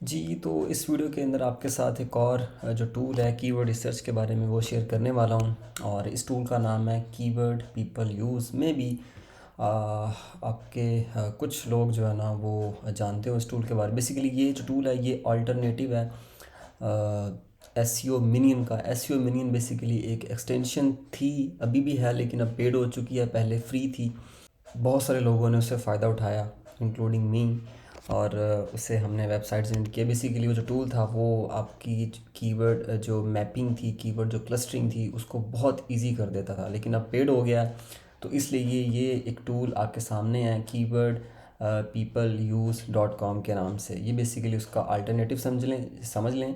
जी, तो इस वीडियो के अंदर आपके साथ एक और जो टूल है कीवर्ड रिसर्च के बारे में वो शेयर करने वाला हूँ। और इस टूल का नाम है कीवर्ड पीपल यूज़ में भी आपके कुछ लोग जो है ना वो जानते हो इस टूल के बारे में। बेसिकली ये जो टूल है ये अल्टरनेटिव है एसईओ मिनियन का। एसईओ मिनियन बेसिकली एक एक्सटेंशन थी, अभी भी है लेकिन अब पेड हो चुकी है, पहले फ्री थी। बहुत सारे लोगों ने उससे फ़ायदा उठाया इंक्लूडिंग मी। और उससे हमने वेबसाइट जनरेट किया। बेसिकली वो जो टूल था वो आपकी कीवर्ड जो मैपिंग थी, कीवर्ड जो क्लस्टरिंग थी उसको बहुत इजी कर देता था, लेकिन अब पेड हो गया। तो इसलिए ये एक टूल आपके सामने है keyword people use dot com के नाम से। ये बेसिकली उसका अल्टरनेटिव समझ लें।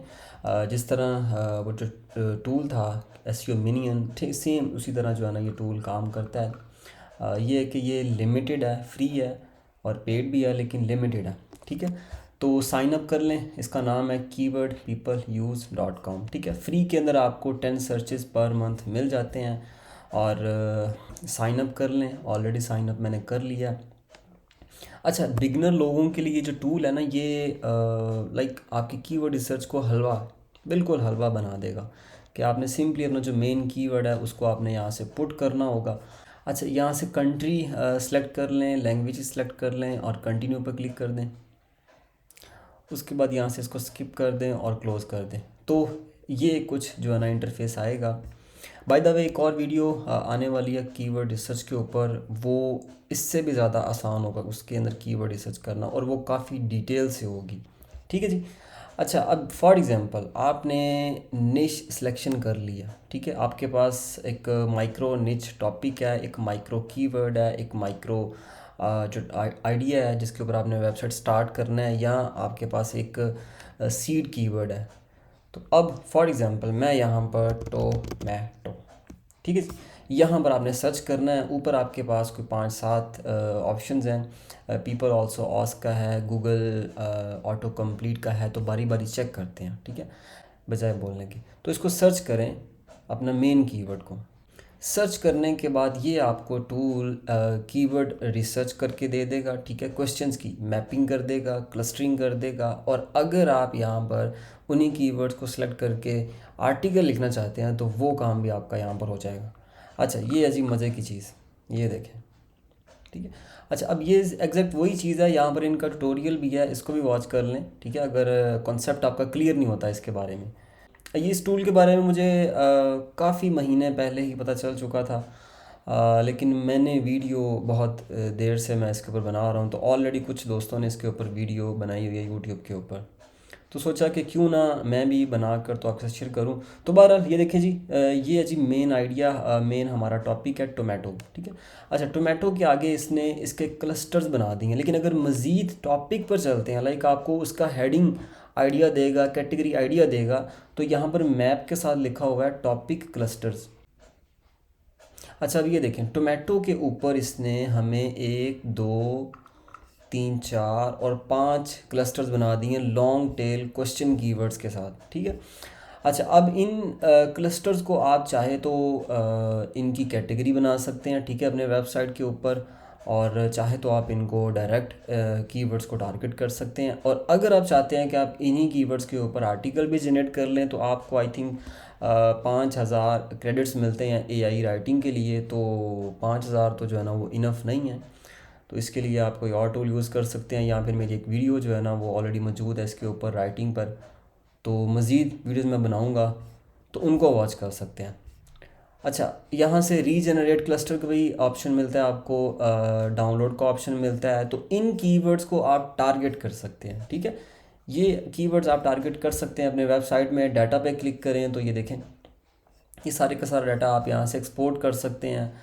जिस तरह वो जो टूल था एसईओ मिनियन, ठीक सेम उसी तरह जो है ना ये टूल काम करता है। ये है कि ये लिमिटेड है, फ्री है और पेड भी है लेकिन लिमिटेड है। ठीक है, तो साइन अप कर लें। इसका नाम है keyword people use dot com. ठीक है, फ्री के अंदर आपको 10 सर्चेस पर मंथ मिल जाते हैं। और साइन अप कर लें। ऑलरेडी साइन अप मैंने कर लिया। अच्छा, बिगनर लोगों के लिए जो टूल है ना ये लाइक आपकी कीवर्ड रिसर्च को हलवा, बिल्कुल हलवा बना देगा। कि आपने सिंपली अपना जो मेन कीवर्ड है उसको आपने यहाँ से पुट करना होगा। अच्छा, यहाँ से कंट्री सेलेक्ट कर लें, लैंग्वेज सेलेक्ट कर लें और कंटिन्यू पर क्लिक कर दें। उसके बाद यहाँ से इसको स्किप कर दें और क्लोज़ कर दें। तो ये कुछ जो है ना इंटरफेस आएगा। बाय द वे एक और वीडियो आने वाली है कीवर्ड रिसर्च के ऊपर, वो इससे भी ज़्यादा आसान होगा उसके अंदर कीवर्ड रिसर्च करना, और वो काफ़ी डिटेल से होगी। ठीक है जी। अच्छा, अब फॉर एग्ज़ाम्पल आपने निश सिलेक्शन कर लिया। ठीक है, आपके पास एक माइक्रो निच टॉपिक है, एक माइक्रो कीवर्ड है, एक माइक्रो जो आइडिया है जिसके ऊपर आपने वेबसाइट स्टार्ट करना है, या आपके पास एक सीड कीवर्ड है। तो अब फॉर एग्ज़ाम्पल मैं यहाँ पर टोमेटो, ठीक है, यहाँ पर आपने सर्च करना है। ऊपर आपके पास कोई 5-7 ऑप्शंस हैं। पीपल ऑल्सो ऑस्क का है, गूगल ऑटो कंप्लीट का है। तो बारी बारी चेक करते हैं, ठीक है, बजाय बोलने की। तो इसको सर्च करें, अपना मेन कीवर्ड को सर्च करने के बाद ये आपको टूल कीवर्ड रिसर्च करके दे देगा। ठीक है, क्वेश्चंस की मैपिंग कर देगा, क्लस्टरिंग कर देगा। और अगर आप यहाँ पर उन्हीं कीवर्ड्स को सिलेक्ट करके आर्टिकल लिखना चाहते हैं तो वो काम भी आपका यहाँ पर हो जाएगा। अच्छा, ये अजीब मज़े की चीज़, ये देखें। ठीक है, अच्छा, अब ये एग्जैक्ट वही चीज़ है, यहाँ पर इनका ट्यूटोरियल भी है, इसको भी वॉच कर लें। ठीक है, अगर कॉन्सेप्ट आपका क्लियर नहीं होता इसके बारे में। ये इस टूल के बारे में मुझे काफ़ी महीने पहले ही पता चल चुका था। लेकिन मैंने वीडियो बहुत देर से मैं इसके ऊपर बना रहा हूँ, तो ऑलरेडी कुछ दोस्तों ने इसके ऊपर वीडियो बनाई हुई है यूट्यूब के ऊपर। तो सोचा कि क्यों ना मैं भी बना कर तो आपसे शेयर करूं। तो बहरहाल ये देखें जी, ये है जी मेन आइडिया, मेन हमारा टॉपिक है टोमेटो। ठीक है, अच्छा, टोमेटो के आगे इसने इसके क्लस्टर्स बना दिए हैं। लेकिन अगर मज़ीद टॉपिक पर चलते हैं, लाइक आपको उसका हेडिंग आइडिया देगा, कैटेगरी आइडिया देगा, तो यहाँ पर मैप के साथ लिखा हुआ है टॉपिक क्लस्टर्स। अच्छा, अब ये देखें, टोमेटो के ऊपर इसने हमें 1, 2, 3, 4 और 5 क्लस्टर्स बना दिए लॉन्ग टेल क्वेश्चन कीवर्ड्स के साथ। ठीक है, अच्छा, अब इन क्लस्टर्स को आप चाहे तो इनकी कैटेगरी बना सकते हैं, ठीक है, अपने वेबसाइट के ऊपर। और चाहे तो आप इनको डायरेक्ट कीवर्ड्स को टारगेट कर सकते हैं। और अगर आप चाहते हैं कि आप इन्हीं कीवर्ड्स के ऊपर आर्टिकल भी जनरेट कर लें तो आपको आई थिंक 5,000 क्रेडिट्स मिलते हैं एआई राइटिंग के लिए। तो 5,000 तो जो है ना वो इनफ नहीं है। तो इसके लिए आप कोई और टूल यूज़ कर सकते हैं, या फिर मेरी एक वीडियो जो है ना वो ऑलरेडी मौजूद है इसके ऊपर राइटिंग पर। तो मज़ीद वीडियोज़ मैं बनाऊँगा तो उनको वॉच कर सकते हैं। अच्छा, यहाँ से रीजनरेट क्लस्टर का भी ऑप्शन मिलता है आपको, डाउनलोड का ऑप्शन मिलता है। तो इन कीवर्ड्स को आप टारगेट कर सकते हैं। ठीक है, ये कीवर्ड्स आप टारगेट कर सकते हैं अपने वेबसाइट में। डाटा पे क्लिक करें तो ये देखें, ये सारे का सारा डाटा आप यहाँ से एक्सपोर्ट कर सकते हैं,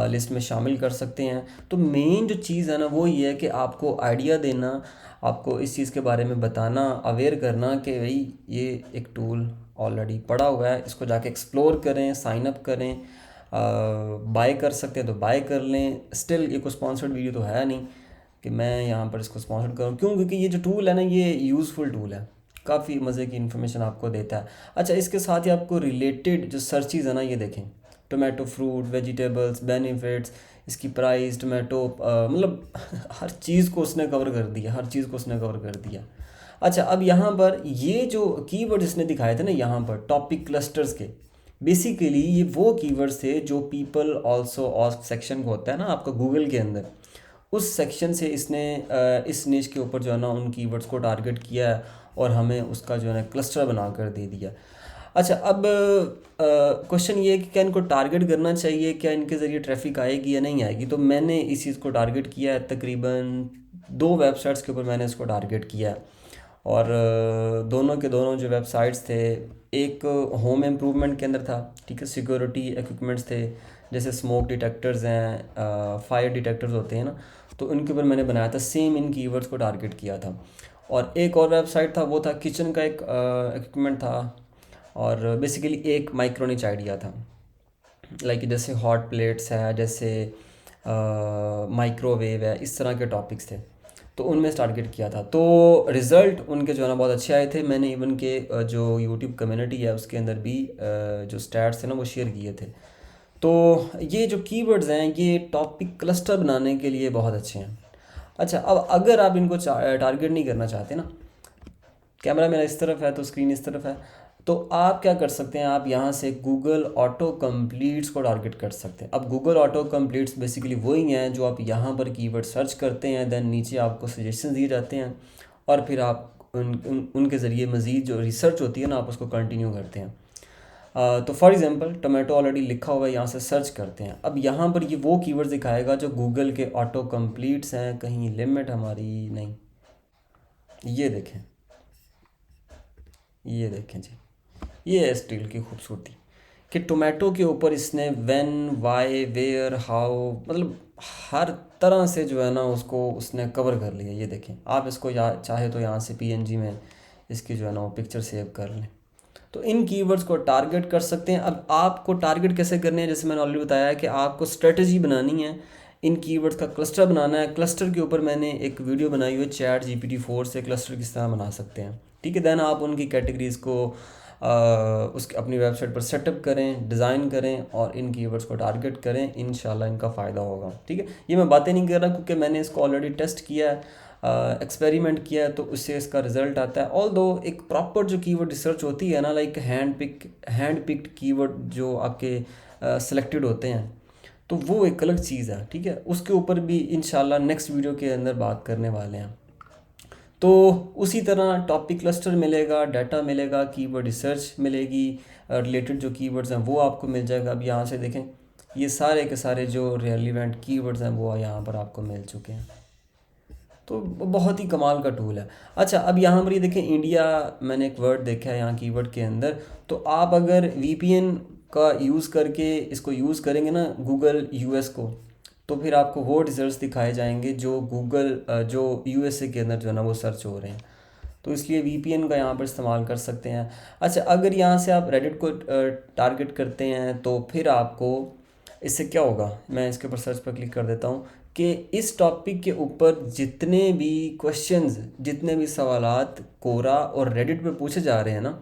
लिस्ट में शामिल कर सकते हैं। तो मेन जो चीज़ है ना वो ये है कि आपको आइडिया देना, आपको इस चीज़ के बारे में बताना, अवेयर करना कि भाई ये एक टूल ऑलरेडी पड़ा हुआ है, इसको जाके एक्सप्लोर करें, साइन अप करें। बाय कर सकते हैं तो बाय कर लें। स्टिल ये कोई स्पॉन्सर्ड वीडियो तो है नहीं कि मैं यहाँ पर इसको स्पॉन्सर करूँ, क्यों? क्योंकि ये जो टूल है ना ये यूज़फुल टूल है, काफ़ी मज़े की इन्फॉर्मेशन आपको देता है। अच्छा, इसके साथ ही आपको रिलेटेड जो सर्चेज़ है ना ये देखें, टोमेटो फ्रूट, वेजिटेबल्स, बेनिफिट्स, इसकी प्राइस, टोमेटो, मतलब हर चीज़ को उसने कवर कर दिया, हर चीज़ को उसने कवर कर दिया। अच्छा, अब यहाँ पर ये जो कीवर्ड्स इसने दिखाए थे ना यहाँ पर टॉपिक क्लस्टर्स के, बेसिकली ये वो कीवर्ड्स थे जो पीपल आल्सो आस्क सेक्शन को होता है ना आपका गूगल के अंदर, उस सेक्शन से इसने इस निश के ऊपर जो है ना उन कीवर्ड्स को टारगेट किया है और हमें उसका जो है ना क्लस्टर बना कर दे दिया। अच्छा, अब क्वेश्चन ये है कि क्या इनको टारगेट करना चाहिए, क्या इनके ज़रिए ट्रैफिक आएगी या नहीं आएगी। तो मैंने इस चीज़ को टारगेट किया है, तकरीबन 2 वेबसाइट्स के ऊपर मैंने इसको टारगेट किया है। और दोनों के दोनों जो वेबसाइट्स थे, एक होम इम्प्रूवमेंट के अंदर था, ठीक है, सिक्योरिटी इक्विपमेंट्स थे, जैसे स्मोक डिटेक्टर्स हैं, फायर डिटेक्टर्स होते हैं ना, तो उनके ऊपर मैंने बनाया था, सेम इन कीवर्ड्स को टारगेट किया था। और एक और वेबसाइट था, वो था किचन का एक इक्विपमेंट था, और बेसिकली एक माइक्रोनिच आइडिया था, लाइक जैसे हॉट प्लेट्स है, जैसे माइक्रोवेव है, इस तरह के टॉपिक्स थे, तो उनमें टारगेट किया था। तो रिज़ल्ट उनके जो है ना बहुत अच्छे आए थे। मैंने इवन के जो यूट्यूब कम्युनिटी है उसके अंदर भी जो स्टैट्स थे ना वो शेयर किए थे। तो ये जो कीवर्ड्स हैं ये टॉपिक क्लस्टर बनाने के लिए बहुत अच्छे हैं। अच्छा, अब अगर आप इनको टारगेट नहीं करना चाहते ना, कैमरा मेरा इस तरफ है तो स्क्रीन इस तरफ है, तो आप क्या कर सकते हैं, आप यहाँ से गूगल ऑटो कंप्लीट्स को टारगेट कर सकते हैं। अब गूगल ऑटो कंप्लीट्स बेसिकली वही हैं जो आप यहाँ पर कीवर्ड सर्च करते हैं, देन नीचे आपको सजेशन दिए जाते हैं, और फिर आप उनके ज़रिए मज़ीद जो रिसर्च होती है ना आप उसको कंटिन्यू करते हैं। तो फॉर एग्जांपल टोमेटो ऑलरेडी लिखा हुआ है, यहाँ से सर्च करते हैं। अब यहाँ पर ये वो कीवर्ड्स दिखाएगा जो गूगल के ऑटो कंप्लीट्स हैं। कहीं लिमिट हमारी नहीं, ये देखें, ये देखें जी, ये है स्टील की खूबसूरती कि टोमेटो के ऊपर इसने व्हेन, वाई, वेयर, हाउ, मतलब हर तरह से जो है ना उसको उसने कवर कर लिया। ये देखें, आप इसको चाहे तो यहाँ से पीएनजी में इसकी जो है ना वो पिक्चर सेव कर लें। तो इन कीवर्ड्स को टारगेट कर सकते हैं। अब आपको टारगेट कैसे करने हैं, जैसे मैंने ऑलरेडी बताया है कि आपको स्ट्रेटजी बनानी है, इन कीवर्ड्स का क्लस्टर बनाना है। क्लस्टर के ऊपर मैंने एक वीडियो बनाई हुई है, चैट GPT-4 से क्लस्टर किस तरह बना सकते हैं, ठीक है। देन आप उनकी कैटेगरीज़ को उसके अपनी वेबसाइट पर सेटअप करें, डिज़ाइन करें और इन कीवर्ड्स को टारगेट करें, इंशाल्लाह इनका फ़ायदा होगा, ठीक है। ये मैं बातें नहीं कर रहा क्योंकि मैंने इसको ऑलरेडी टेस्ट किया है, एक्सपेरिमेंट किया है, तो उससे इसका रिज़ल्ट आता है। ऑल दो एक प्रॉपर जो कीवर्ड रिसर्च होती है ना, लाइक हैंड पिक्ड कीवर्ड जो आपके सिलेक्टेड होते हैं, तो वो एक अलग चीज़ है, ठीक है। उसके ऊपर भी इंशाल्लाह नेक्स्ट वीडियो के अंदर बात करने वाले हैं। तो उसी तरह टॉपिक क्लस्टर मिलेगा, डाटा मिलेगा, कीवर्ड रिसर्च मिलेगी, रिलेटेड जो कीवर्ड्स हैं वो आपको मिल जाएगा। अब यहाँ से देखें, ये सारे के सारे जो रेलिवेंट कीवर्ड्स हैं वो यहाँ पर आपको मिल चुके हैं। तो बहुत ही कमाल का टूल है। अच्छा, अब यहाँ पर ये देखें, इंडिया, मैंने एक वर्ड देखा है यहाँ कीवर्ड के अंदर, तो आप अगर VPN का यूज़ करके इसको यूज़ करेंगे ना गूगल US को, तो फिर आपको वो रिजल्ट्स दिखाए जाएंगे जो गूगल जो USA के अंदर जो है ना वो सर्च हो रहे हैं। तो इसलिए VPN का यहाँ पर इस्तेमाल कर सकते हैं। अच्छा, अगर यहाँ से आप रेडिट को टारगेट करते हैं तो फिर आपको इससे क्या होगा, मैं इसके ऊपर सर्च पर क्लिक कर देता हूँ कि इस टॉपिक के ऊपर जितने भी क्वेश्चंस, जितने भी सवालात कोरा और रेडिट पे पूछे जा रहे हैं ना,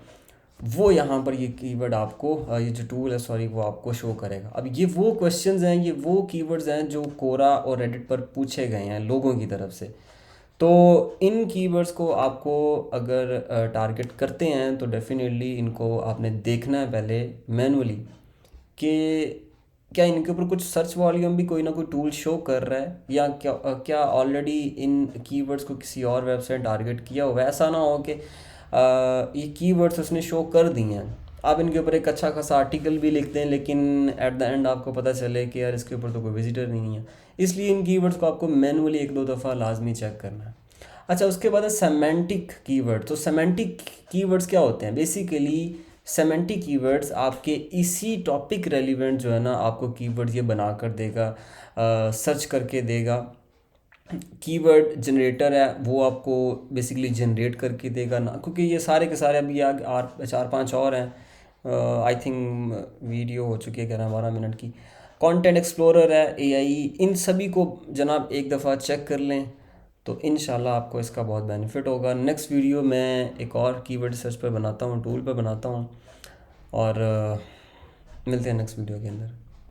वो यहाँ पर ये कीवर्ड आपको ये जो टूल है सॉरी वो आपको शो करेगा। अब ये वो क्वेश्चंस हैं, ये वो कीवर्ड्स हैं जो कोरा और रेडिट पर पूछे गए हैं लोगों की तरफ से। तो इन कीवर्ड्स को आपको अगर टारगेट करते हैं तो डेफिनेटली इनको आपने देखना है पहले मैनुअली कि क्या इनके ऊपर कुछ सर्च वॉल्यूम भी कोई ना कोई टूल शो कर रहा है, या क्या ऑलरेडी इन कीवर्ड्स को किसी और वेबसाइट टारगेट किया हुआ है। ऐसा ना हो कि ये कीवर्ड्स उसने शो कर दिए हैं, आप इनके ऊपर एक अच्छा खासा आर्टिकल भी लिखते हैं लेकिन एट द एंड आपको पता चले कि यार इसके ऊपर तो कोई विजिटर नहीं है। इसलिए इन कीवर्ड्स को आपको मैनुअली 1-2 दफ़ा लाजमी चेक करना है। अच्छा, उसके बाद है सेमेंटिक कीवर्ड। तो सेमेंटिक कीवर्ड्स क्या होते हैं, बेसिकली सेमेंटिक कीवर्ड्स आपके इसी टॉपिक रेलिवेंट जो है ना आपको कीवर्ड ये बना कर देगा, सर्च करके देगा। कीवर्ड जनरेटर है वो आपको बेसिकली जनरेट करके देगा ना, क्योंकि ये सारे के सारे अभी 4-5 और हैं, आई थिंक वीडियो हो चुकी है 11-12 मिनट की। कंटेंट एक्सप्लोरर है, AI, इन सभी को जनाब एक दफ़ा चेक कर लें तो इंशाल्लाह आपको इसका बहुत बेनिफिट होगा। नेक्स्ट वीडियो मैं एक और कीवर्ड सर्च पर बनाता हूँ, टूल पर बनाता हूँ, और मिलते हैं नेक्स्ट वीडियो के अंदर।